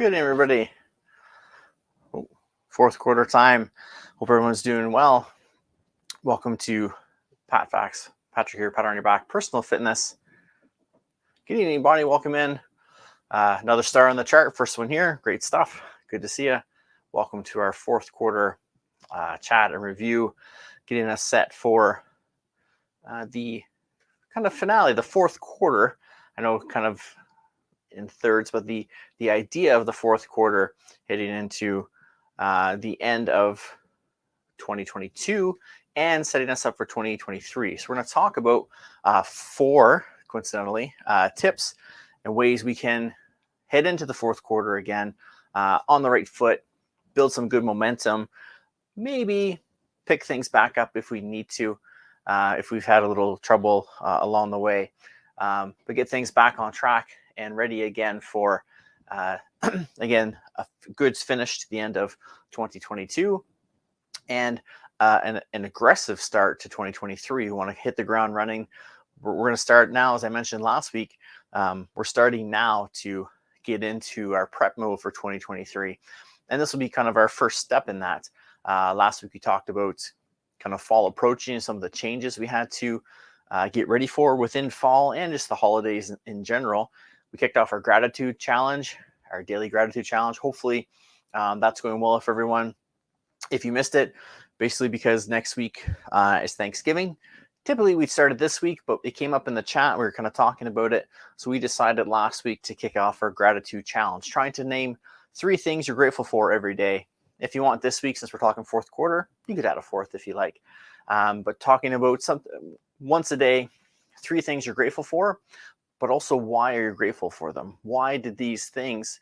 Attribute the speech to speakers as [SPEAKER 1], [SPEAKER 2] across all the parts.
[SPEAKER 1] Good, everybody. Fourth quarter time. Hope everyone's doing well. Welcome to PatFacts. Patrick here, Pat on your back. Personal fitness. Good evening, Bonnie. Welcome in. Another star on the chart. First one here. Great stuff. Good to see you. Welcome to our fourth quarter chat and review. Getting us set for the kind of finale, the fourth quarter. I know kind of in thirds, but the idea of the fourth quarter heading into the end of 2022 and setting us up for 2023. So we're going to talk about four, coincidentally, tips and ways we can head into the fourth quarter again on the right foot, build some good momentum, maybe pick things back up if we need to, if we've had a little trouble along the way, but get things back on track and ready again for again, a good finish to the end of 2022 and an aggressive start to 2023. We want to hit the ground running. We're going to start now, as I mentioned last week. We're starting now to get into our prep mode for 2023. And this will be kind of our first step in that. Last week, we talked about kind of fall approaching and some of the changes we had to get ready for within fall and just the holidays in general. We kicked off our gratitude challenge, our daily gratitude challenge. Hopefully that's going well for everyone. If you missed it, basically because next week is Thanksgiving. Typically we'd started this week, but it came up in the chat. We were kind of talking about it. So we decided last week to kick off our gratitude challenge, trying to name 3 things you're grateful for every day. If you want this week, since we're talking fourth quarter, you could add a fourth if you like. But talking about something once a day, 3 things you're grateful for, but also why are you grateful for them? Why did these things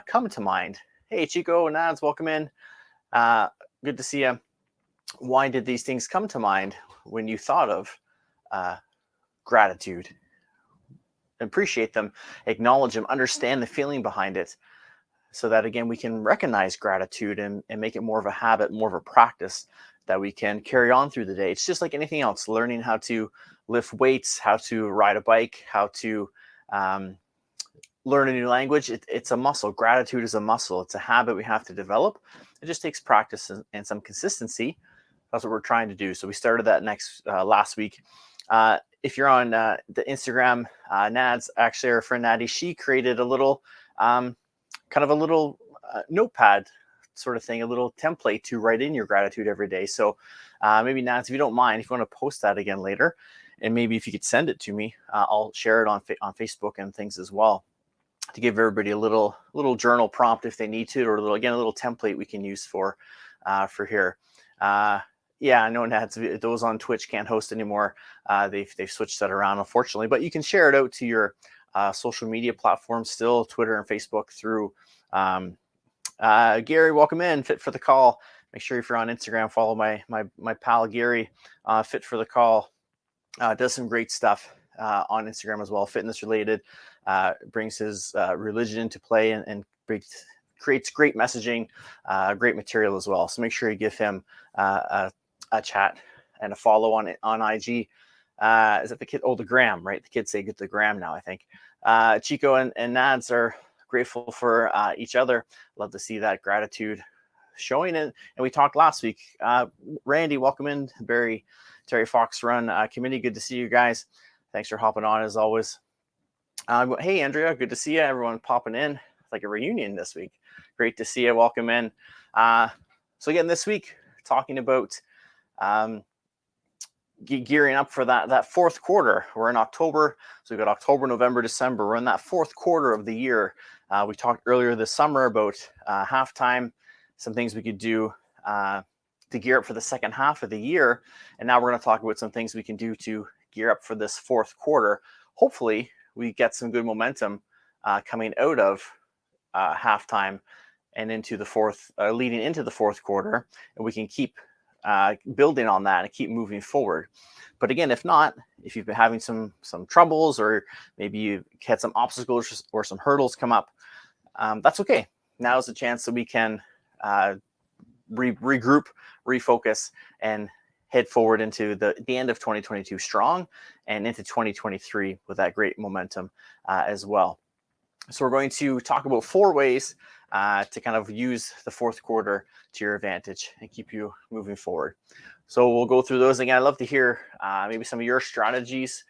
[SPEAKER 1] come to mind? Hey, Chico and Nads, welcome in. Good to see you. Why did these things come to mind when you thought of gratitude? Appreciate them, acknowledge them, understand the feeling behind it, so that, again, we can recognize gratitude and make it more of a habit, more of a practice that we can carry on through the day. It's just like anything else, learning how to lift weights, how to ride a bike, how to learn a new language. It's a muscle. Gratitude is a muscle. It's a habit we have to develop. It just takes practice and some consistency. That's what we're trying to do. So we started that last week. If you're on the Instagram, Nads, actually our friend Natty, she created a little kind of a little notepad sort of thing, a little template to write in your gratitude every day. So maybe Nads, if you don't mind, if you want to post that again later, and maybe if you could send it to me, I'll share it on Facebook and things as well, to give everybody a little journal prompt if they need to, or a little template we can use for here. Yeah, I know Nads, those on Twitch can't host anymore. They've switched that around, unfortunately, but you can share it out to your social media platforms still, Twitter and Facebook through. Gary, welcome in. Fit for the Call. Make sure if you're on Instagram, follow my pal Gary. Fit for the Call does some great stuff on Instagram as well, fitness related. Brings his religion into play and creates great messaging, great material as well. So make sure you give him a chat and a follow on IG. Is that the kid? Oh, the gram, right? The kids say get the gram now, I think. Chico and Nads are grateful for each other. Love to see that gratitude showing it. And we talked last week. Randy, welcome in. Terry Fox Run committee. Good to see you guys. Thanks for hopping on as always. Hey, Andrea, good to see you. Everyone popping in. It's like a reunion this week. Great to see you. Welcome in. So again, this week, talking about gearing up for that fourth quarter. We're in October, so we've got October, November, December. We're in that fourth quarter of the year. We talked earlier this summer about halftime, some things we could do to gear up for the second half of the year. And now we're going to talk about some things we can do to gear up for this fourth quarter. Hopefully, we get some good momentum coming out of halftime and into the leading into the fourth quarter, and we can keep building on that and keep moving forward. But again, if not, if you've been having some troubles, or maybe you had some obstacles or some hurdles come up, that's okay. Now is the chance that we can regroup, refocus, and head forward into the end of 2022 strong and into 2023 with that great momentum as well. So we're going to talk about 4 ways to kind of use the fourth quarter to your advantage and keep you moving forward. So we'll go through those again. I'd love to hear maybe some of your strategies,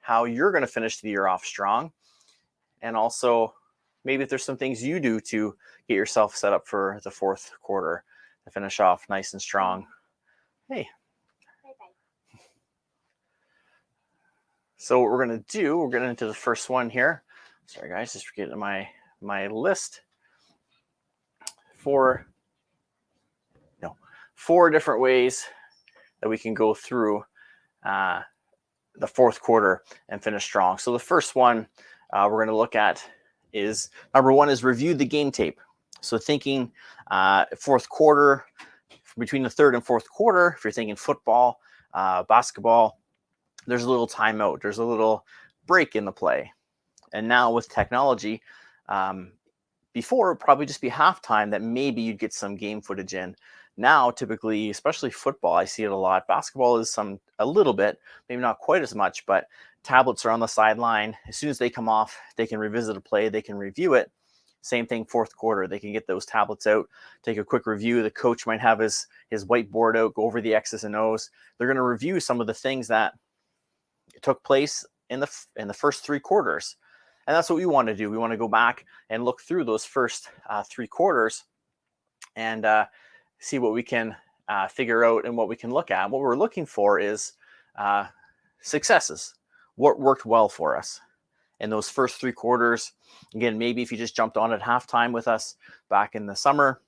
[SPEAKER 1] how you're going to finish the year off strong, and also maybe if there's some things you do to get yourself set up for the fourth quarter to finish off nice and strong. Hey. Bye-bye. So what we're going to do, we're getting into the first one here. Sorry guys, just getting my list. 4 different ways that we can go through the fourth quarter and finish strong. So the first one we're going to look at is, number 1 is review the game tape. So thinking fourth quarter, between the third and fourth quarter, if you're thinking football, basketball, there's a little timeout, there's a little break in the play. And now with technology, before it would probably just be halftime that maybe you'd get some game footage in. Now, typically, especially football, I see it a lot. Basketball is a little bit, maybe not quite as much, but tablets are on the sideline. As soon as they come off, they can revisit a play, they can review it. Same thing, fourth quarter, they can get those tablets out, take a quick review. The coach might have his whiteboard out, go over the X's and O's. They're going to review some of the things that took place in the first 3 quarters. And that's what we want to do. We want to go back and look through those first 3 quarters and see what we can figure out and what we can look at. What we're looking for is successes. What worked well for us in those first 3 quarters. Again, maybe if you just jumped on at halftime with us back in the summer,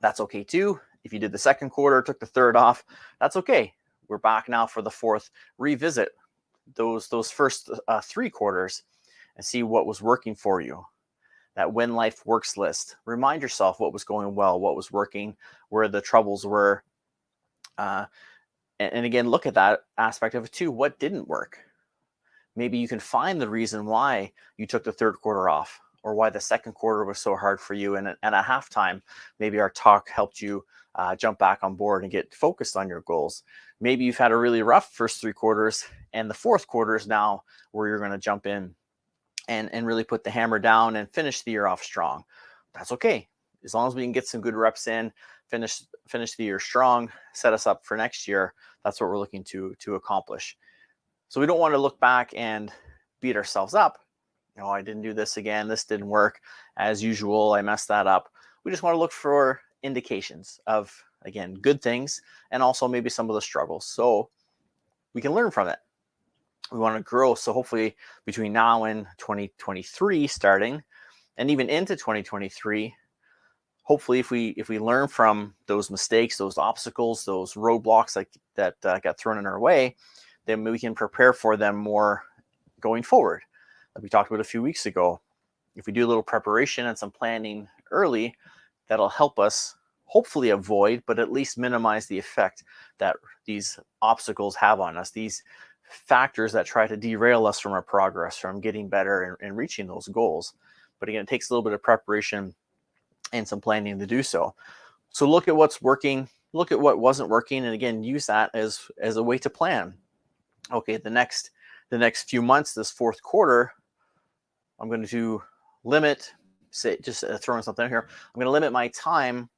[SPEAKER 1] that's okay too. If you did the second quarter, took the third off, that's okay. We're back now for the fourth. Revisit those first 3 quarters and see what was working for you. That when life works list. Remind yourself what was going well, what was working, where the troubles were. And again, look at that aspect of it too. What didn't work? Maybe you can find the reason why you took the third quarter off or why the second quarter was so hard for you. And at halftime, maybe our talk helped you jump back on board and get focused on your goals. Maybe you've had a really rough first 3 quarters and the fourth quarter is now where you're going to jump in and really put the hammer down and finish the year off strong. That's okay. As long as we can get some good reps in, finish the year strong, set us up for next year. That's what we're looking to accomplish. So we don't want to look back and beat ourselves up. Oh, I didn't do this again. This didn't work. As usual, I messed that up. We just want to look for indications of, again, good things and also maybe some of the struggles so we can learn from it. We want to grow. So hopefully between now and 2023 starting and even into 2023, hopefully if we learn from those mistakes, those obstacles, those roadblocks that got thrown in our way, then we can prepare for them more going forward. Like we talked about a few weeks ago, if we do a little preparation and some planning early, that'll help us hopefully avoid, but at least minimize the effect that these obstacles have on us, these factors that try to derail us from our progress, from getting better and reaching those goals. But again, it takes a little bit of preparation and some planning to do so. So look at what's working, look at what wasn't working, and again, use that as a way to plan. Okay, the next few months, this fourth quarter, I'm going to limit, just throwing something in here, I'm going to limit my time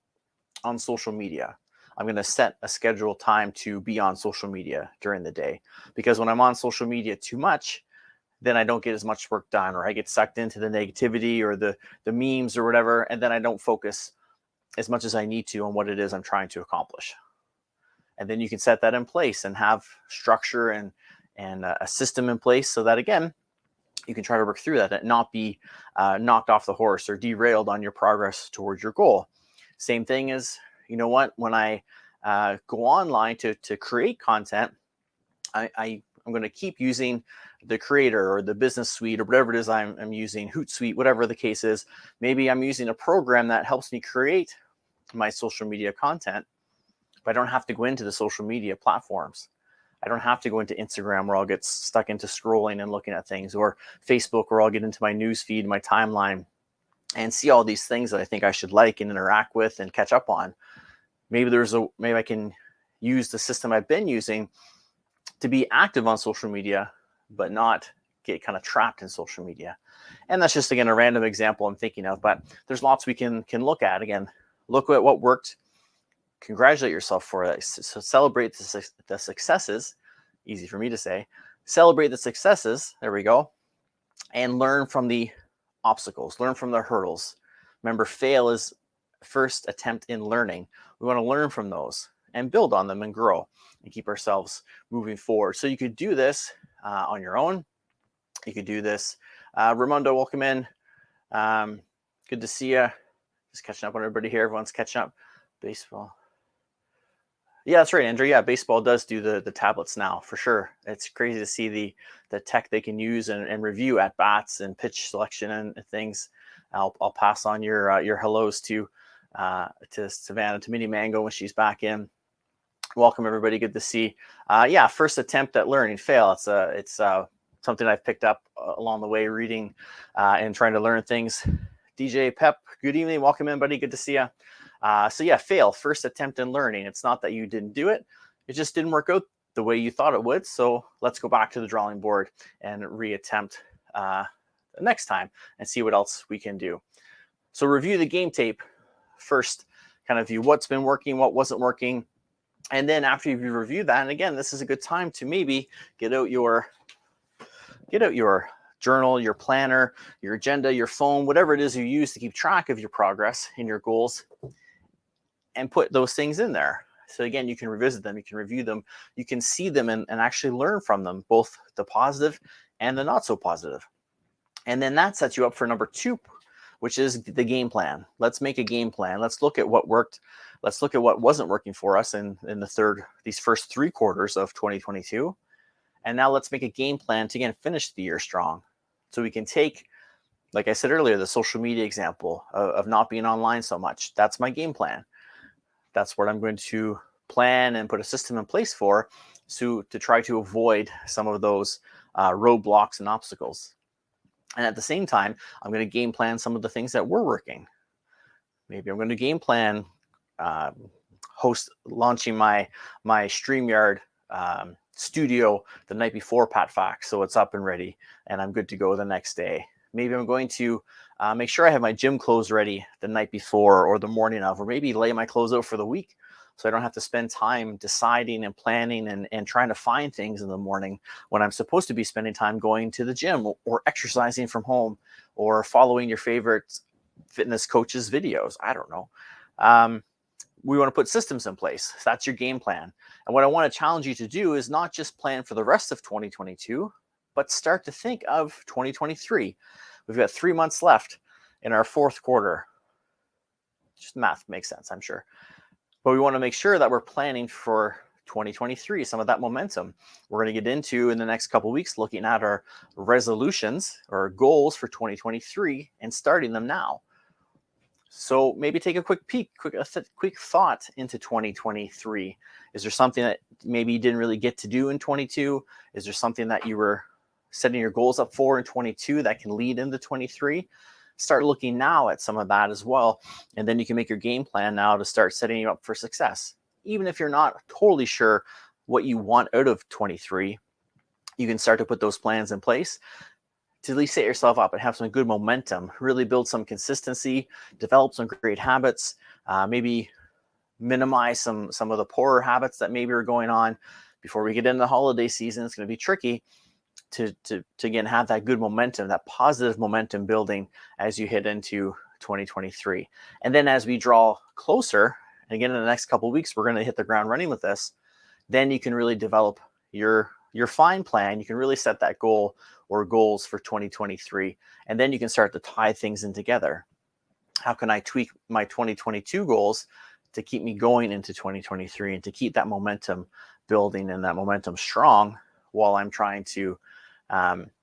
[SPEAKER 1] on social media. I'm going to set a scheduled time to be on social media during the day, because when I'm on social media too much, then I don't get as much work done, or I get sucked into the negativity or the memes or whatever, and then I don't focus as much as I need to on what it is I'm trying to accomplish. And then you can set that in place and have structure and a system in place so that, again, you can try to work through that and not be knocked off the horse or derailed on your progress towards your goal. Same thing as, you know what, when I go online to create content, I'm going to keep using the Creator or the Business Suite or whatever it is I'm using, Hootsuite, whatever the case is. Maybe I'm using a program that helps me create my social media content, but I don't have to go into the social media platforms. I don't have to go into Instagram where I'll get stuck into scrolling and looking at things, or Facebook where I'll get into my news feed, my timeline, and see all these things that I think I should like and interact with and catch up on. Maybe I can use the system I've been using to be active on social media, but not get kind of trapped in social media. And that's just, again, a random example I'm thinking of, but there's lots we can look at. Again, look at what worked, congratulate yourself for it. So celebrate the successes, easy for me to say, celebrate the successes, there we go, and learn from the obstacles, learn from the hurdles. Remember, fail is first attempt in learning. We want to learn from those and build on them and grow and keep ourselves moving forward. So you could do this on your own. You could do this. Raimondo, welcome in. Good to see you. Just catching up on everybody here. Everyone's catching up. Baseball. Yeah, that's right, Andrew. Yeah, baseball does do the tablets now, for sure. It's crazy to see the tech they can use and review at bats and pitch selection and things. I'll pass on your hellos to Savannah, to Mini Mango when she's back in. Welcome, everybody. Good to see. Yeah, first attempt at learning, fail. It's something I've picked up along the way, reading and trying to learn things. DJ Pep, good evening. Welcome in, buddy. Good to see you. So yeah, fail, first attempt in learning. It's not that you didn't do it. It just didn't work out the way you thought it would. So let's go back to the drawing board and reattempt the next time and see what else we can do. So review the game tape first, kind of view what's been working, what wasn't working. And then after you've reviewed that, and again, this is a good time to maybe get out your journal, your planner, your agenda, your phone, whatever it is you use to keep track of your progress and your goals, and put those things in there. So again, you can revisit them, you can review them, you can see them and actually learn from them, both the positive and the not so positive. And then that sets you up for number 2, which is the game plan. Let's make a game plan. Let's look at what worked. Let's look at what wasn't working for us in these first 3 quarters of 2022. And now let's make a game plan to, again, finish the year strong. So we can take, like I said earlier, the social media example of not being online so much. That's my game plan. That's what I'm going to plan and put a system in place for, to try to avoid some of those roadblocks and obstacles. And at the same time, I'm going to game plan some of the things that were working. Maybe I'm going to game plan launching my StreamYard studio the night before PatFacts, so it's up and ready and I'm good to go the next day. Maybe I'm going to make sure I have my gym clothes ready the night before or the morning of, or maybe lay my clothes out for the week so I don't have to spend time deciding and planning and trying to find things in the morning when I'm supposed to be spending time going to the gym or exercising from home or following your favorite fitness coach's videos. I don't know. We want to put systems in place. So that's your game plan. And what I want to challenge you to do is not just plan for the rest of 2022, but start to think of 2023. We've got 3 months left in our 4th quarter. Just math makes sense, I'm sure. But we want to make sure that we're planning for 2023, some of that momentum. We're going to get into in the next couple of weeks looking at our resolutions or goals for 2023 and starting them now. So maybe take a quick peek, quick thought into 2023. Is there something that maybe you didn't really get to do in 22? Is there something that you were setting your goals up for in 22 that can lead into 23? Start looking now at some of that as well. And then you can make your game plan now to start setting you up for success. Even if you're not totally sure what you want out of 23, you can start to put those plans in place to at least set yourself up and have some good momentum, really build some consistency, develop some great habits, maybe minimize some of the poorer habits that maybe are going on. Before we get into the holiday season, it's going to be tricky to again have that good momentum, that positive momentum building as you head into 2023. And then as we draw closer, and again in the next couple of weeks, we're going to hit the ground running with this, then you can really develop your fine plan. You can really set that goal or goals for 2023. And then you can start to tie things in together. How can I tweak my 2022 goals to keep me going into 2023 and to keep that momentum building and that momentum strong while I'm trying to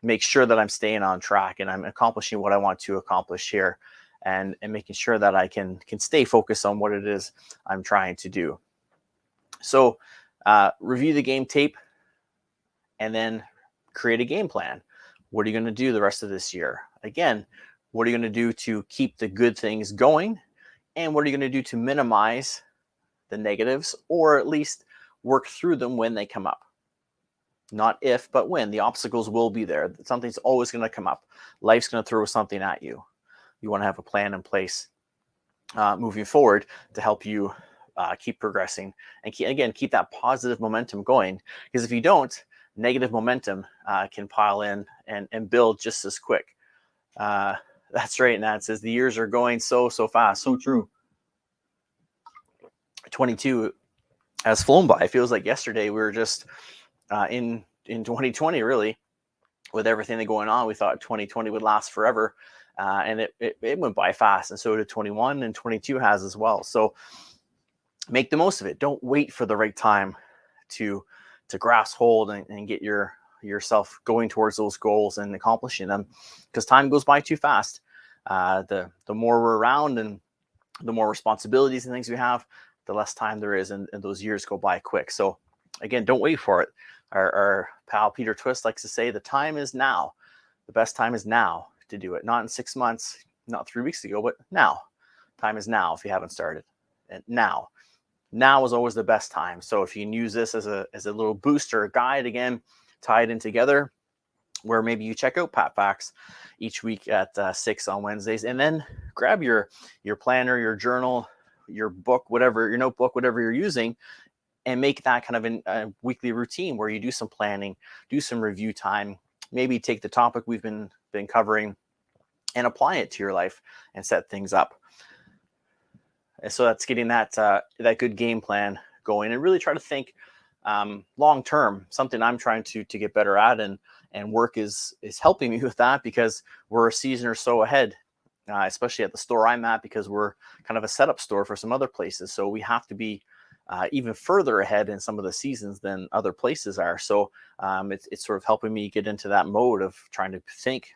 [SPEAKER 1] make sure that I'm staying on track and I'm accomplishing what I want to accomplish here and making sure that I can stay focused on what it is I'm trying to do. So review the game tape and then create a game plan. What are you going to do the rest of this year? Again, what are you going to do to keep the good things going? And what are you going to do to minimize the negatives or at least work through them when they come up? Not if, but when. The obstacles will be there. Something's always going to come up. Life's going to throw something at you. You want to have a plan in place moving forward to help you keep progressing and keep that positive momentum going. Because if you don't, negative momentum can pile in and build just as quick. That's right. And that says the years are going so fast. So true. 22 has flown by. It feels like yesterday we were just in 2020, really, with everything that's going on. We thought 2020 would last forever. And it went by fast. And so did 21, and 22 has as well. So make the most of it. Don't wait for the right time to grasp hold and get yourself going towards those goals and accomplishing them, because time goes by too fast. The more we're around and the more responsibilities and things we have, the less time there is, and those years go by quick. So again, don't wait for it. Our pal Peter Twist likes to say the time is now. The best time is now to do it. Not in 6 months, not 3 weeks ago, but now. Time is now if you haven't started. And now is always the best time. So if you can use this as a little booster, guide, again, tie it in together, where maybe you check out PatFacts each week at 6 on Wednesdays, and then grab your planner, your journal, your book, whatever, your notebook, whatever you're using, and make that kind of a weekly routine where you do some planning, do some review time, maybe take the topic we've been covering and apply it to your life and set things up. And so that's getting that good game plan going, and really try to think long term. Something I'm trying to get better at, and work is helping me with that, because we're a season or so ahead, especially at the store I'm at, because we're kind of a setup store for some other places. So we have to be even further ahead in some of the seasons than other places are. So it's sort of helping me get into that mode of trying to think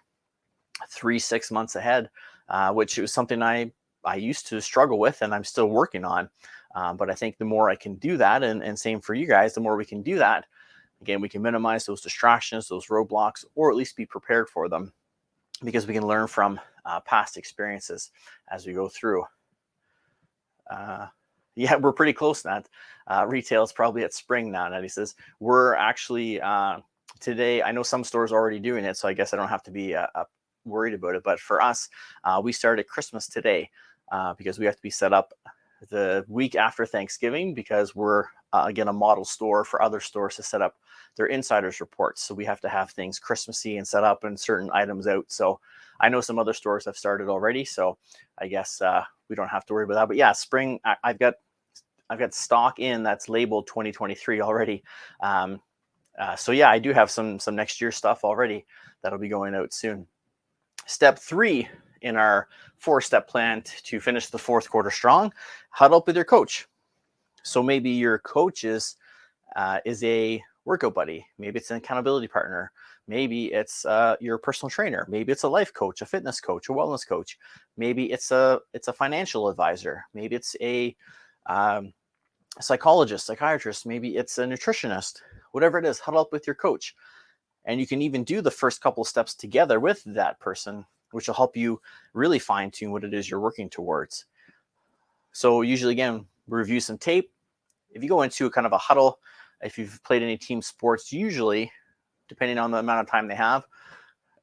[SPEAKER 1] 3-6 months ahead, which was something I used to struggle with, and I'm still working on. But I think the more I can do that, and same for you guys, the more we can do that, again, we can minimize those distractions, those roadblocks, or at least be prepared for them, because we can learn from past experiences as we go through. Yeah, we're pretty close to that. Retail is probably at spring now. Nettie says we're actually today. I know some stores are already doing it, so I guess I don't have to be worried about it. But for us, we started Christmas today because we have to be set up the week after Thanksgiving, because we're again a model store for other stores to set up their insiders reports. So we have to have things Christmassy and set up and certain items out. So I know some other stores have started already, so I guess we don't have to worry about that. But yeah, spring, I've got stock in that's labeled 2023 already. So yeah, I do have some next year stuff already that'll be going out soon. Step 3 in our 4-step plan to finish the fourth quarter strong: huddle up with your coach. So maybe your coach is a workout buddy. Maybe it's an accountability partner. Maybe it's your personal trainer. Maybe it's a life coach, a fitness coach, a wellness coach. Maybe it's a financial advisor. Maybe it's a psychologist, psychiatrist. Maybe it's a nutritionist. Whatever it is, huddle up with your coach. And you can even do the first couple of steps together with that person, which will help you really fine tune what it is you're working towards. So usually, again, review some tape. If you go into kind of a huddle, if you've played any team sports, usually, depending on the amount of time they have,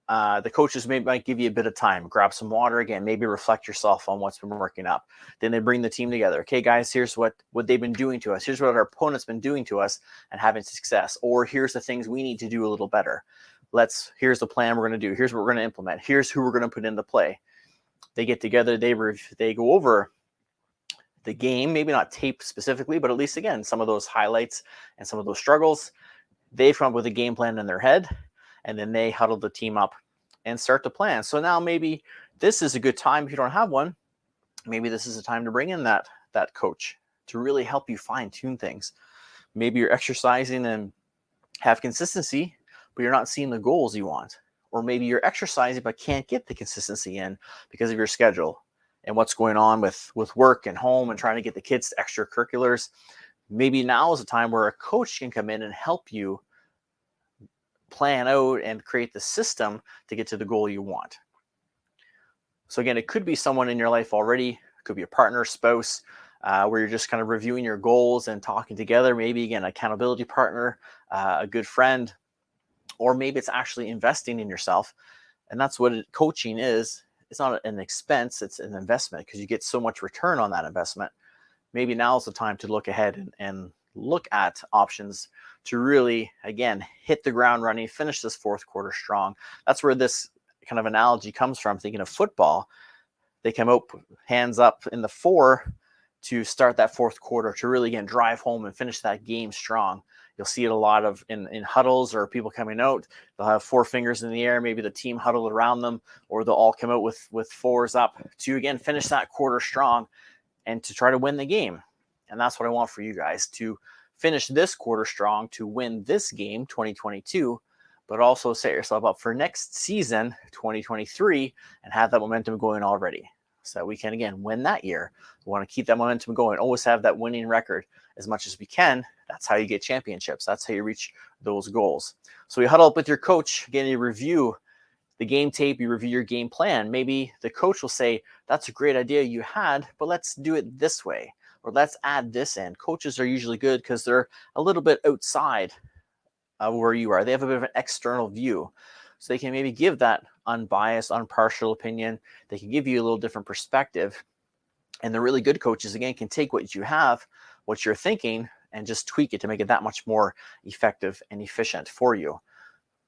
[SPEAKER 1] the coaches might give you a bit of time, grab some water, again, maybe reflect yourself on what's been working up. Then they bring the team together. Okay, guys, here's what they've been doing to us. Here's what our opponent's been doing to us and having success. Or here's the things we need to do a little better. Here's the plan we're going to do. Here's what we're going to implement. Here's who we're going to put into play. They get together, they go over the game, maybe not tape specifically, but at least, again, some of those highlights and some of those struggles. They come up with a game plan in their head, and then they huddle the team up and start to plan. So now maybe this is a good time, if you don't have one, maybe this is a time to bring in that coach to really help you fine tune things. Maybe you're exercising and have consistency, but you're not seeing the goals you want. Or maybe you're exercising but can't get the consistency in because of your schedule and what's going on with work and home and trying to get the kids to extracurriculars. Maybe now is a time where a coach can come in and help you plan out and create the system to get to the goal you want. So again, it could be someone in your life already. It could be a partner, spouse, where you're just kind of reviewing your goals and talking together. Maybe, again, accountability partner, a good friend, or maybe it's actually investing in yourself. And that's what coaching is. It's not an expense, it's an investment, because you get so much return on that investment. Maybe now is the time to look ahead and look at options to really, again, hit the ground running, finish this fourth quarter strong. That's where this kind of analogy comes from. Thinking of football, they come out hands up in the 4 to start that fourth quarter, to really, again, drive home and finish that game strong. You'll see it a lot of in huddles, or people coming out, they'll have 4 fingers in the air, maybe the team huddle around them, or they'll all come out with 4s up to, again, finish that quarter strong and to try to win the game. And that's what I want for you guys, to finish this quarter strong, to win this game, 2022, but also set yourself up for next season, 2023, and have that momentum going already, so that we can, again, win that year. We want to keep that momentum going, always have that winning record as much as we can. That's how you get championships. That's how you reach those goals. So you huddle up with your coach. Again, you review the game tape, you review your game plan. Maybe the coach will say, that's a great idea you had, but let's do it this way, or let's add this in. Coaches are usually good because they're a little bit outside of where you are. They have a bit of an external view. So they can maybe give that unbiased, impartial opinion. They can give you a little different perspective. And the really good coaches, again, can take what you have, what you're thinking, and just tweak it to make it that much more effective and efficient for you.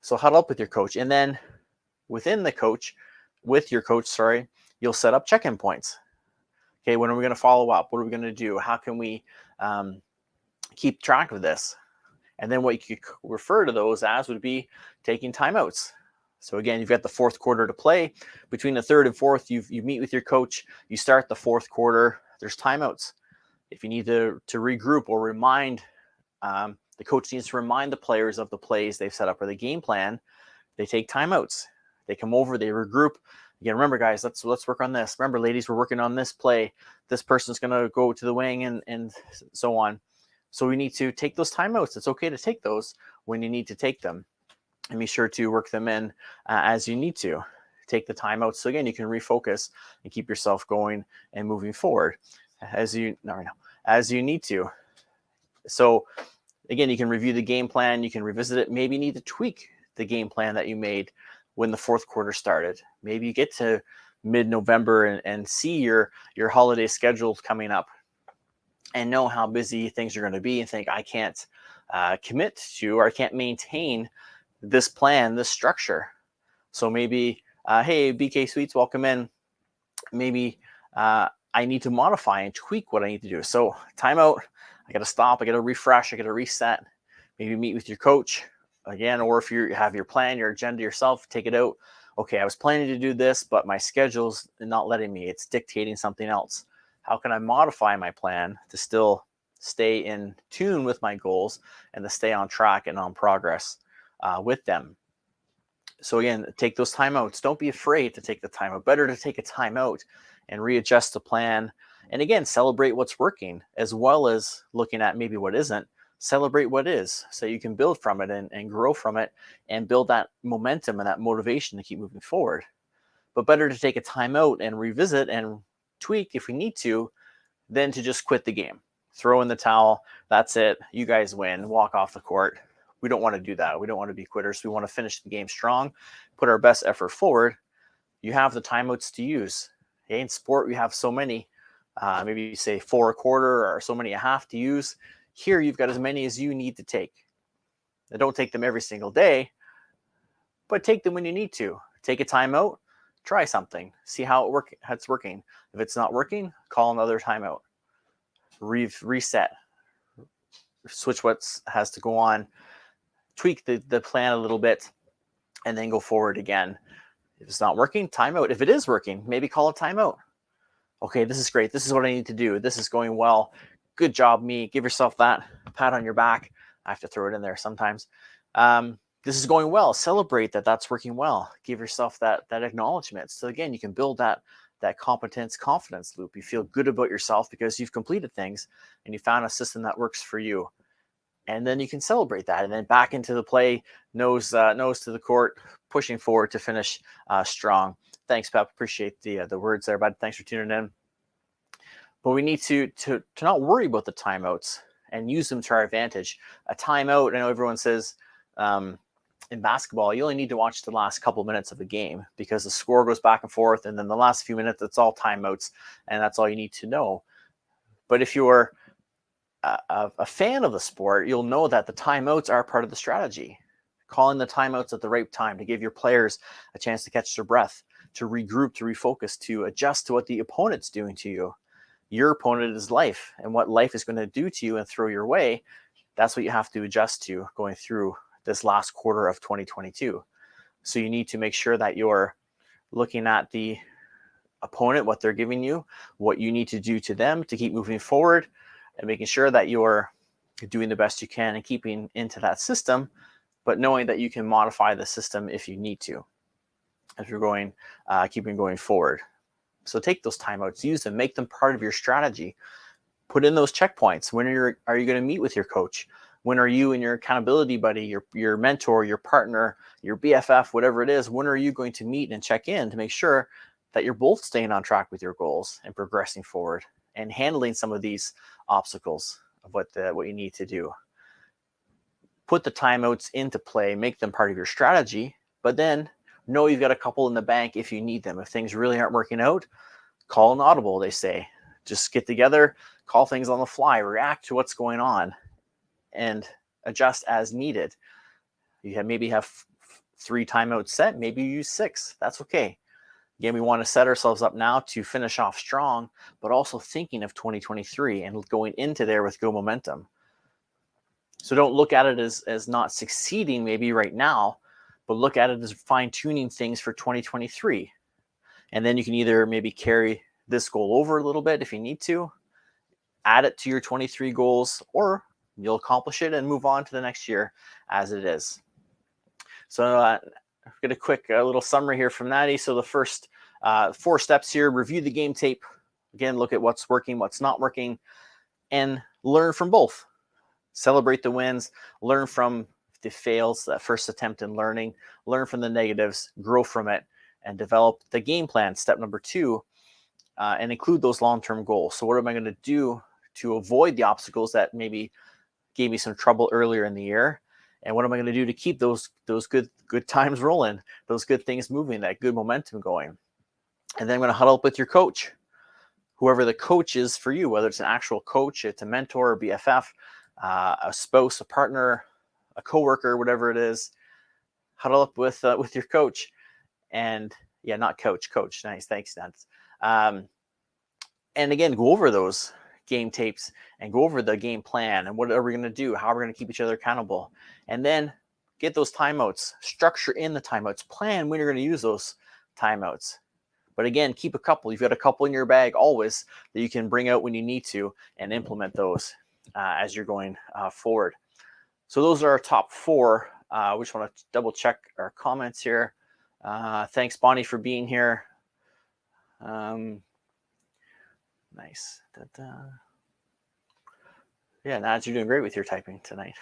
[SPEAKER 1] So huddle up with your coach. And then within the coach, with your coach, you'll set up check-in points. Okay, when are we going to follow up? What are we going to do? How can we keep track of this? And then what you could refer to those as would be taking timeouts. So again, you've got the fourth quarter to play. Between the third and fourth, you meet with your coach. You start the fourth quarter. There's timeouts. If you need to regroup or remind, the coach needs to remind the players of the plays they've set up or the game plan, they take timeouts. They come over, they regroup. Again, remember, guys, let's work on this. Remember, ladies, we're working on this play. This person's going to go to the wing and so on. So we need to take those timeouts. It's okay to take those when you need to take them. And be sure to work them in as you need to. Take the timeouts. So again, you can refocus and keep yourself going and moving forward as you need to. So again, you can review the game plan. You can revisit it. Maybe you need to tweak the game plan that you made when the fourth quarter started. Maybe you get to mid-November and see your holiday schedule coming up and know how busy things are going to be and think, I can't commit to, or I can't maintain this plan, this structure. So maybe, hey, BK Sweets, welcome in. Maybe I need to modify and tweak what I need to do. So timeout, I got to stop, I got to refresh, I got to reset. Maybe meet with your coach again, or if you have your plan, your agenda yourself, take it out. Okay, I was planning to do this, but my schedule's not letting me. It's dictating something else. How can I modify my plan to still stay in tune with my goals and to stay on track and on progress with them? So again, take those timeouts. Don't be afraid to take the timeout. Better to take a timeout and readjust the plan. And again, celebrate what's working as well as looking at maybe what isn't. Celebrate what is, so you can build from it and grow from it and build that momentum and that motivation to keep moving forward. But better to take a timeout and revisit and tweak if we need to, than to just quit the game. Throw in the towel. That's it. You guys win. Walk off the court. We don't want to do that. We don't want to be quitters. We want to finish the game strong, put our best effort forward. You have the timeouts to use. Okay, in sport, we have so many. Maybe you say 4 a quarter or so many a half to use. Here, you've got as many as you need to take. Now, don't take them every single day, but take them when you need to. Take a timeout, try something, see how it's working. If it's not working, call another timeout. Reset, switch what has to go on, tweak the plan a little bit, and then go forward again. If it's not working, timeout. If it is working, maybe call a timeout. Okay, this is great. This is what I need to do. This is going well. Good job, me. Give yourself that pat on your back. I have to throw it in there sometimes. This is going well. Celebrate that that's working well. Give yourself that acknowledgement. So again, you can build that competence, confidence loop. You feel good about yourself because you've completed things and you found a system that works for you. And then you can celebrate that. And then back into the play, nose to the court, pushing forward to finish strong. Thanks, Pep. Appreciate the words there, bud. Thanks for tuning in. But we need to not worry about the timeouts and use them to our advantage. A timeout, I know everyone says in basketball, you only need to watch the last couple minutes of a game because the score goes back and forth, and then the last few minutes, it's all timeouts, and that's all you need to know. But if you're a fan of the sport, you'll know that the timeouts are part of the strategy. Calling the timeouts at the right time to give your players a chance to catch their breath, to regroup, to refocus, to adjust to what the opponent's doing to you. Your opponent is life, and what life is going to do to you and throw your way, that's what you have to adjust to going through this last quarter of 2022. So you need to make sure that you're looking at the opponent, what they're giving you, what you need to do to them to keep moving forward, and making sure that you're doing the best you can and keeping into that system, but knowing that you can modify the system if you need to, as you're going, keeping going forward. So take those timeouts, use them, make them part of your strategy. Put in those checkpoints. When are you going to meet with your coach? When are you and your accountability buddy, your mentor, your partner, your BFF, whatever it is, when are you going to meet and check in to make sure that you're both staying on track with your goals and progressing forward and handling some of these obstacles of what you need to do? Put the timeouts into play, make them part of your strategy, but then know you've got a couple in the bank if you need them. If things really aren't working out, call an audible, they say. Just get together, call things on the fly, react to what's going on, and adjust as needed. You maybe have 3 timeouts set, maybe you use 6. That's okay. Again, we want to set ourselves up now to finish off strong, but also thinking of 2023 and going into there with go momentum. So don't look at it as not succeeding maybe right now, but look at it as fine-tuning things for 2023. And then you can either maybe carry this goal over a little bit if you need to, add it to your 23 goals, or you'll accomplish it and move on to the next year as it is. So I'll get a quick little summary here from Natty. So the first 4 steps here: review the game tape. Again, look at what's working, what's not working, and learn from both. Celebrate the wins, learn from the fails, that first attempt in learning, learn from the negatives, grow from it, and develop the game plan, step number 2, and include those long-term goals. So what am I going to do to avoid the obstacles that maybe gave me some trouble earlier in the year? And what am I going to do to keep those good times rolling, those good things moving, that good momentum going? And then I'm going to huddle up with your coach, whoever the coach is for you, whether it's an actual coach, it's a mentor, a BFF, a spouse, a partner, a coworker, whatever it is. Huddle up with your coach, and not coach. Nice, thanks, Nance. And again, go over those game tapes and go over the game plan and what are we going to do, how are we going to keep each other accountable, and then get those timeouts, structure in the timeouts, plan when you're going to use those timeouts. But again, keep a couple. You've got a couple in your bag always that you can bring out when you need to and implement those as you're going forward. So those are our top 4. We just want to double check our comments here. Thanks, Bonnie, for being here. Nice. Yeah, Nads, you're doing great with your typing tonight.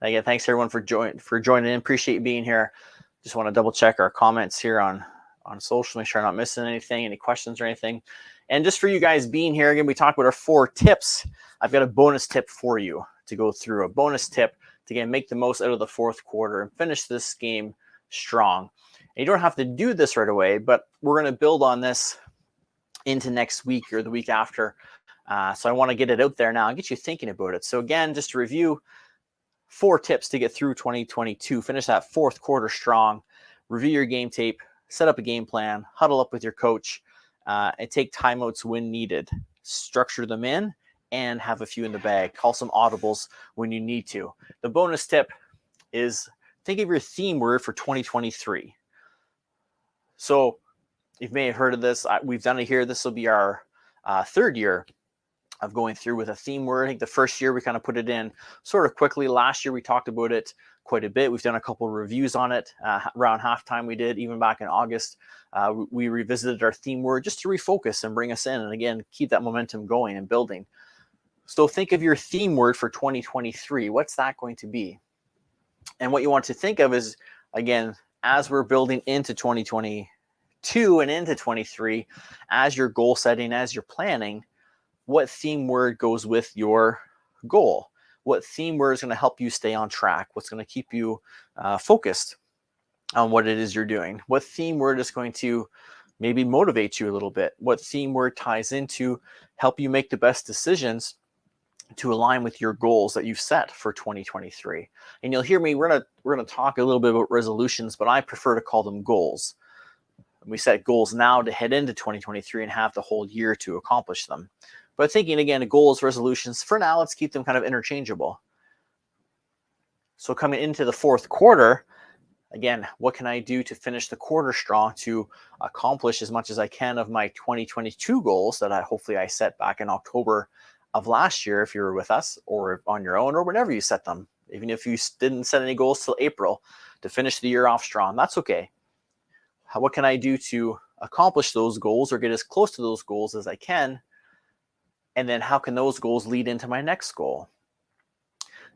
[SPEAKER 1] Again, thanks everyone for joining in. Appreciate you being here. Just want to double check our comments here on social, make sure I'm not missing anything, any questions or anything. And just for you guys being here, again, we talked about our 4 tips. I've got a bonus tip for you to go through, a bonus tip to, again, make the most out of the 4th quarter and finish this game strong. And you don't have to do this right away, but we're going to build on this into next week or the week after. So I want to get it out there now and get you thinking about it. So again, just to review, 4 tips to get through 2022. Finish that 4th quarter strong. Review your game tape. Set up a game plan. Huddle up with your coach. And take timeouts when needed. Structure them in and have a few in the bag. Call some audibles when you need to. The bonus tip is think of your theme word for 2023. So you may have heard of this. We've done it here. This will be our 3rd year of going through with a theme word. I think the first year we kind of put it in sort of quickly. Last year we talked about it quite a bit. We've done a couple of reviews on it around halftime. We did even back in August. We revisited our theme word just to refocus and bring us in, and again keep that momentum going and building. So think of your theme word for 2023. What's that going to be? And what you want to think of is, again, as we're building into 2022 and into 23, as you're goal setting, as you're planning, what theme word goes with your goal? What theme word is going to help you stay on track? What's going to keep you focused on what it is you're doing? What theme word is going to maybe motivate you a little bit? What theme word ties into help you make the best decisions to align with your goals that you've set for 2023? And you'll hear me, we're gonna talk a little bit about resolutions, but I prefer to call them goals. We set goals now to head into 2023 and have the whole year to accomplish them. But thinking again, goals, resolutions, for now, let's keep them kind of interchangeable. So coming into the fourth quarter, again, what can I do to finish the quarter strong to accomplish as much as I can of my 2022 goals that hopefully I set back in October of last year, if you were with us or on your own or whenever you set them. Even if you didn't set any goals till April, to finish the year off strong, that's okay. What can I do to accomplish those goals or get as close to those goals as I can? And then how can those goals lead into my next goal?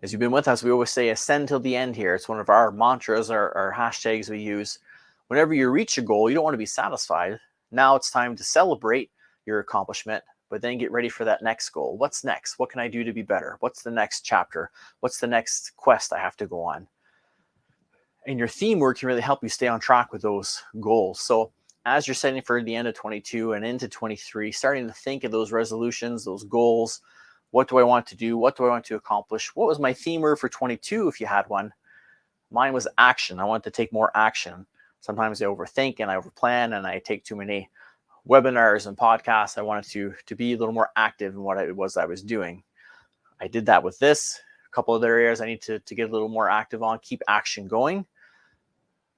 [SPEAKER 1] As you've been with us, we always say ascend till the end here. It's one of our mantras, our hashtags we use. Whenever you reach a goal, you don't want to be satisfied. Now it's time to celebrate your accomplishment, but then get ready for that next goal. What's next? What can I do to be better? What's the next chapter? What's the next quest I have to go on? And your theme word can really help you stay on track with those goals. So as you're setting for the end of 22 and into 23, starting to think of those resolutions, those goals. What do I want to do? What do I want to accomplish? What was my theme word for 22 if you had one? Mine was action. I wanted to take more action. Sometimes I overthink and I overplan and I take too many webinars and podcasts. I wanted to be a little more active in what it was I was doing. I did that with this. A couple other areas I need to get a little more active on, keep action going.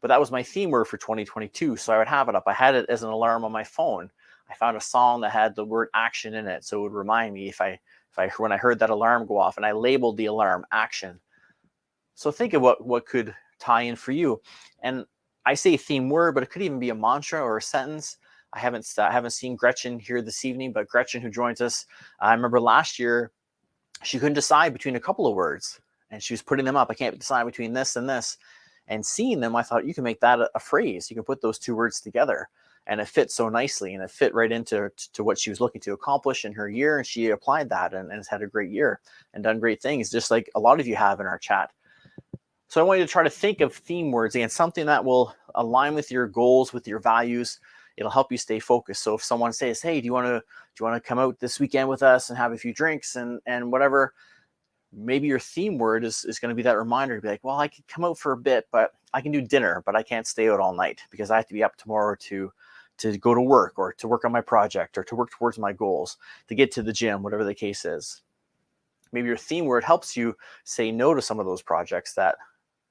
[SPEAKER 1] But that was my theme word for 2022. So I would have it up. I had it as an alarm on my phone. I found a song that had the word action in it. So it would remind me when I heard that alarm go off, and I labeled the alarm action. So think of what could tie in for you. And I say theme word, but it could even be a mantra or a sentence. I haven't seen Gretchen here this evening, but Gretchen, who joins us, I remember last year, she couldn't decide between a couple of words and she was putting them up. I can't decide between this and this. And seeing them, I thought you can make that a phrase. You can put those two words together and it fit so nicely and it fit right into what she was looking to accomplish in her year. And she applied that and has had a great year and done great things, just like a lot of you have in our chat. So I want you to try to think of theme words, again, something that will align with your goals, with your values. It'll help you stay focused. So if someone says, hey, do you want to come out this weekend with us and have a few drinks and whatever, maybe your theme word is going to be that reminder to be like, well, I could come out for a bit, but I can do dinner, but I can't stay out all night because I have to be up tomorrow to go to work or to work on my project or to work towards my goals, to get to the gym, whatever the case is. Maybe your theme word helps you say no to some of those projects that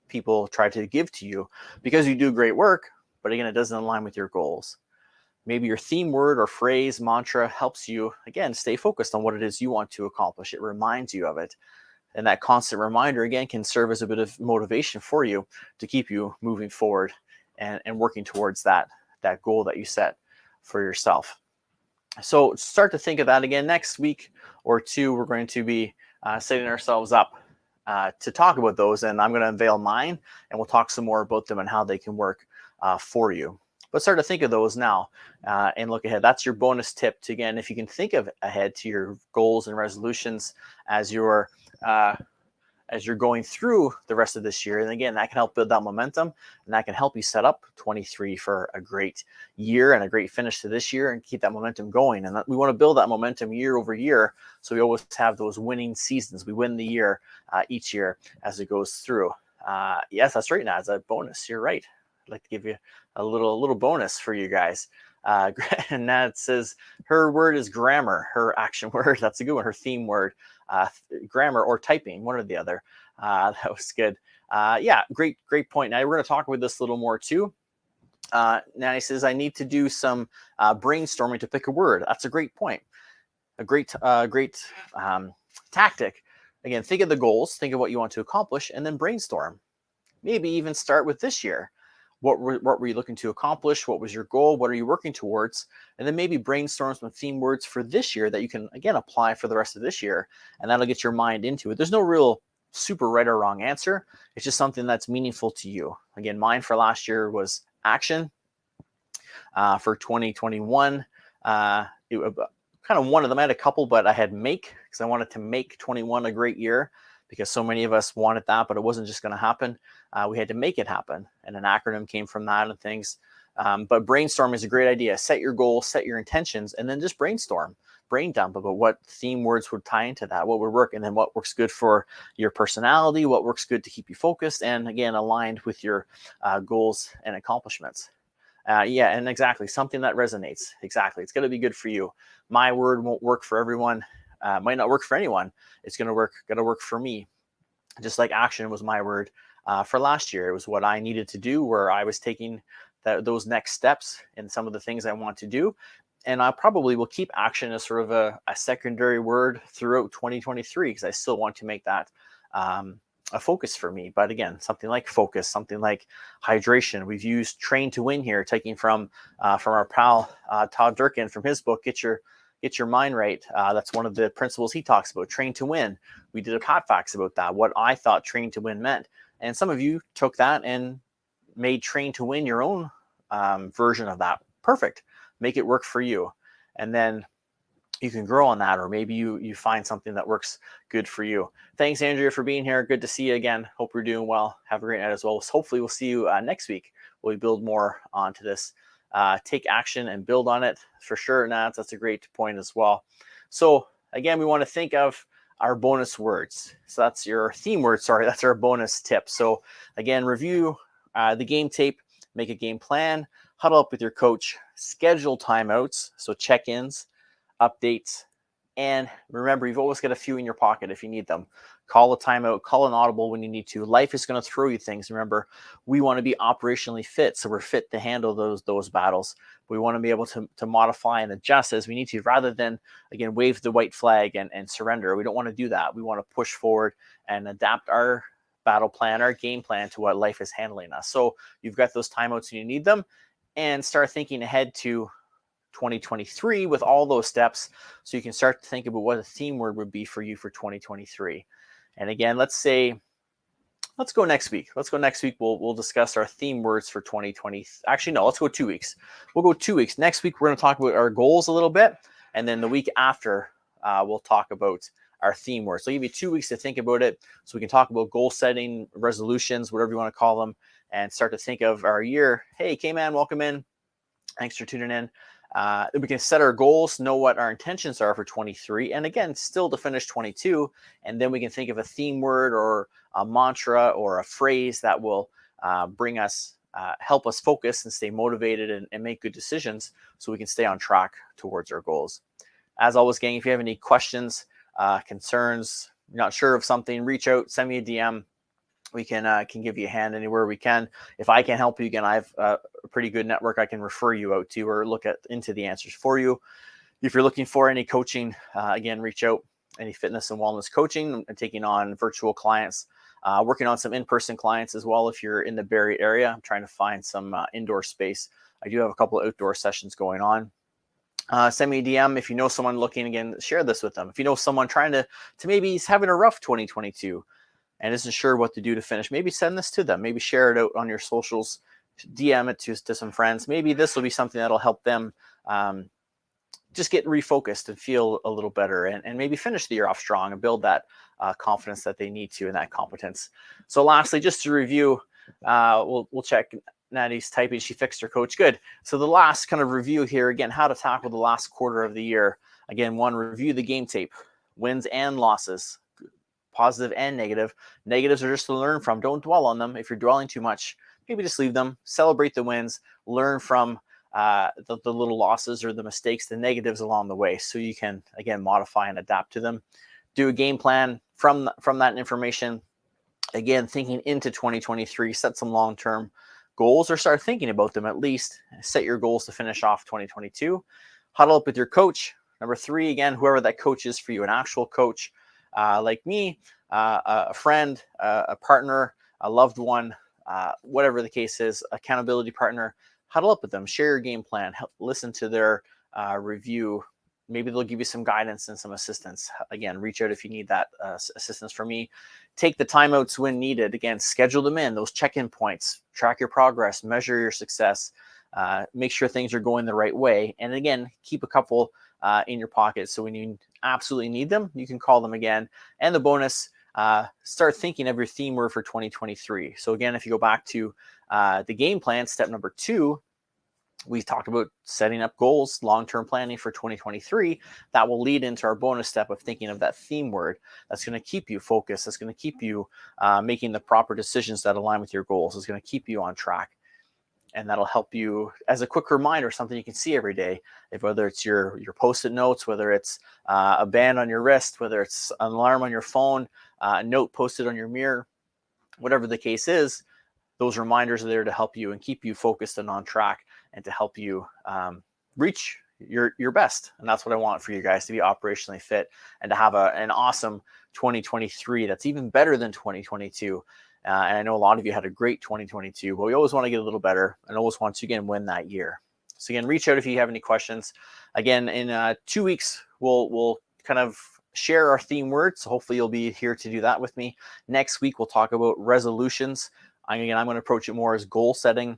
[SPEAKER 1] people try to give to you because you do great work, but again, it doesn't align with your goals. Maybe your theme word or phrase, mantra helps you, again, stay focused on what it is you want to accomplish. It reminds you of it. And that constant reminder, again, can serve as a bit of motivation for you to keep you moving forward and working towards that goal that you set for yourself. So start to think of that again. Next week or two, we're going to be setting ourselves up to talk about those. And I'm going to unveil mine and we'll talk some more about them and how they can work for you. But start to think of those now and look ahead. That's your bonus tip to, again, if you can think of ahead to your goals and resolutions as you're going through the rest of this year. And again, that can help build that momentum and that can help you set up 23 for a great year and a great finish to this year and keep that momentum going. And we want to build that momentum year over year. So we always have those winning seasons. We win the year each year as it goes through. Yes, that's right. Now, as a bonus, you're right. I'd like to give you a little bonus for you guys. And that says her word is grammar, her action word. That's a good one. Her theme word, grammar or typing, one or the other. That was good. Yeah, great point. Now we're going to talk about this a little more too. Now he says, I need to do some brainstorming to pick a word. That's a great point. A great tactic. Again, think of the goals, think of what you want to accomplish, and then brainstorm. Maybe even start with this year. What were you looking to accomplish? What was your goal? What are you working towards? And then maybe brainstorm some theme words for this year that you can, again, apply for the rest of this year. And that'll get your mind into it. There's no real super right or wrong answer. It's just something that's meaningful to you. Again, mine for last year was action. For 2021, kind of one of them. I had a couple, but I had make, because I wanted to make 21 a great year, because so many of us wanted that, but it wasn't just going to happen. We had to make it happen. And an acronym came from that and things. But brainstorm is a great idea. Set your goals, set your intentions, and then just brainstorm, brain dump about what theme words would tie into that, what would work, and then what works good for your personality, what works good to keep you focused, and again, aligned with your goals and accomplishments. And exactly, something that resonates. Exactly, it's going to be good for you. My word won't work for everyone. Might not work for anyone. It's going to work for me. Just like action was my word for last year. It was what I needed to do, where I was taking those next steps in some of the things I want to do. And I probably will keep action as sort of a secondary word throughout 2023, because I still want to make that a focus for me. But again, something like focus, something like hydration. We've used train to win here, taking from our pal Todd Durkin from his book, Get Your Mind Right. That's one of the principles he talks about, train to win. We did a PatFacts about that, what I thought train to win meant. And some of you took that and made train to win your own version of that. Perfect. Make it work for you. And then you can grow on that, or maybe you find something that works good for you. Thanks, Andrea, for being here. Good to see you again. Hope you're doing well. Have a great night as well. Hopefully we'll see you next week. We'll build more onto this. Take action and build on it for sure. And that's a great point as well. So again, we want to think of our bonus words. So that's your theme word. Sorry, that's our bonus tip. So again, review the game tape, make a game plan, huddle up with your coach, schedule timeouts, so check-ins, updates, and remember, you've always got a few in your pocket if you need them. Call a timeout, call an audible when you need to. Life is going to throw you things. Remember, we want to be operationally fit, so we're fit to handle those battles. We want to be able to modify and adjust as we need to, rather than, again, wave the white flag and surrender. We don't want to do that. We want to push forward and adapt our battle plan, our game plan, to what life is handling us. So you've got those timeouts when you need them, and start thinking ahead to 2023 with all those steps, so you can start to think about what a theme word would be for you for 2023. And again, let's go next week. We'll discuss our theme words for 2020. Actually, no, let's go 2 weeks. We'll go 2 weeks. Next week, we're going to talk about our goals a little bit. And then the week after, we'll talk about our theme words. So I'll give you 2 weeks to think about it, so we can talk about goal setting, resolutions, whatever you want to call them, and start to think of our year. Hey, K-Man, welcome in. Thanks for tuning in. We can set our goals, know what our intentions are for 23, and again, still to finish 22. And then we can think of a theme word or a mantra or a phrase that will bring us, help us focus and stay motivated and make good decisions, so we can stay on track towards our goals. As always, gang, if you have any questions, concerns, you're not sure of something, reach out, send me a DM. We can give you a hand anywhere we can. If I can help you, again, I have a pretty good network I can refer you out to, or look into the answers for you. If you're looking for any coaching, again, reach out. Any fitness and wellness coaching, and taking on virtual clients, working on some in-person clients as well. If you're in the Barrie area, I'm trying to find some indoor space. I do have a couple of outdoor sessions going on. Send me a DM if you know someone looking. Again, share this with them. If you know someone trying to maybe he's having a rough 2022 and isn't sure what to do to finish, maybe send this to them. Maybe share it out on your socials, DM it to some friends. Maybe this will be something that'll help them just get refocused and feel a little better, and maybe finish the year off strong and build that confidence that they need to, and that competence. So lastly, just to review, we'll check. Natty's typing, she fixed her coach. Good. So the last kind of review here, again, how to tackle the last quarter of the year. Again, one, review the game tape, wins and losses, positive and negative. Negatives are just to learn from. Don't dwell on them. If you're dwelling too much, maybe just leave them. Celebrate the wins. Learn from the little losses or the mistakes, the negatives along the way, so you can, again, modify and adapt to them. Do a game plan from that information. Again, thinking into 2023, set some long-term goals, or start thinking about them at least. Set your goals to finish off 2022. Huddle up with your coach. Number 3, again, whoever that coach is for you, an actual coach like me, a friend, a partner, a loved one, whatever the case is, accountability partner. Huddle up with them. Share your game plan. Listen to their review. Maybe they'll give you some guidance and some assistance. Again, reach out if you need that assistance from me. Take the timeouts when needed. Again, schedule them in, those check-in points. Track your progress. Measure your success. Make sure things are going the right way. And again, keep a couple in your pocket. So when you absolutely need them, you can call them again. And the bonus, start thinking of your theme word for 2023. So again, if you go back to the game plan, step number 2, we talked about setting up goals, long-term planning for 2023. That will lead into our bonus step of thinking of that theme word. That's going to keep you focused. That's going to keep you making the proper decisions that align with your goals. It's going to keep you on track. And that'll help you as a quick reminder, something you can see every day. Whether it's your Post-it notes, whether it's a band on your wrist, whether it's an alarm on your phone, a note posted on your mirror, whatever the case is, those reminders are there to help you and keep you focused and on track, and to help you reach your best. And that's what I want for you guys, to be operationally fit and to have an awesome 2023 that's even better than 2022. And I know a lot of you had a great 2022, but we always want to get a little better and always want to, again, win that year. So again, reach out if you have any questions. Again, in 2 weeks, we'll kind of share our theme word. So hopefully you'll be here to do that with me. Next week, we'll talk about resolutions. I'm going to approach it more as goal setting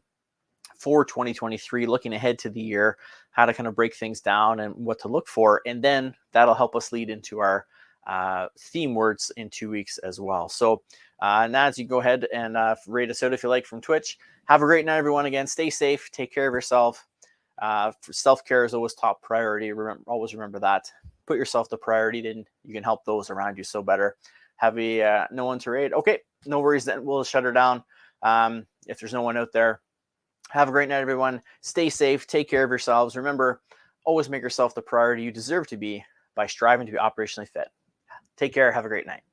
[SPEAKER 1] for 2023, looking ahead to the year, how to kind of break things down and what to look for. And then that'll help us lead into our theme words in 2 weeks as well. So now as you go ahead and rate us out if you like from Twitch. Have a great night, everyone. Again, stay safe. Take care of yourself. Self-care is always top priority. Always remember that. Put yourself the priority, then you can help those around you so better. Have no one to raid. Okay, no worries then. We'll shut her down if there's no one out there. Have a great night, everyone. Stay safe. Take care of yourselves. Remember, always make yourself the priority you deserve to be by striving to be operationally fit. Take care. Have a great night.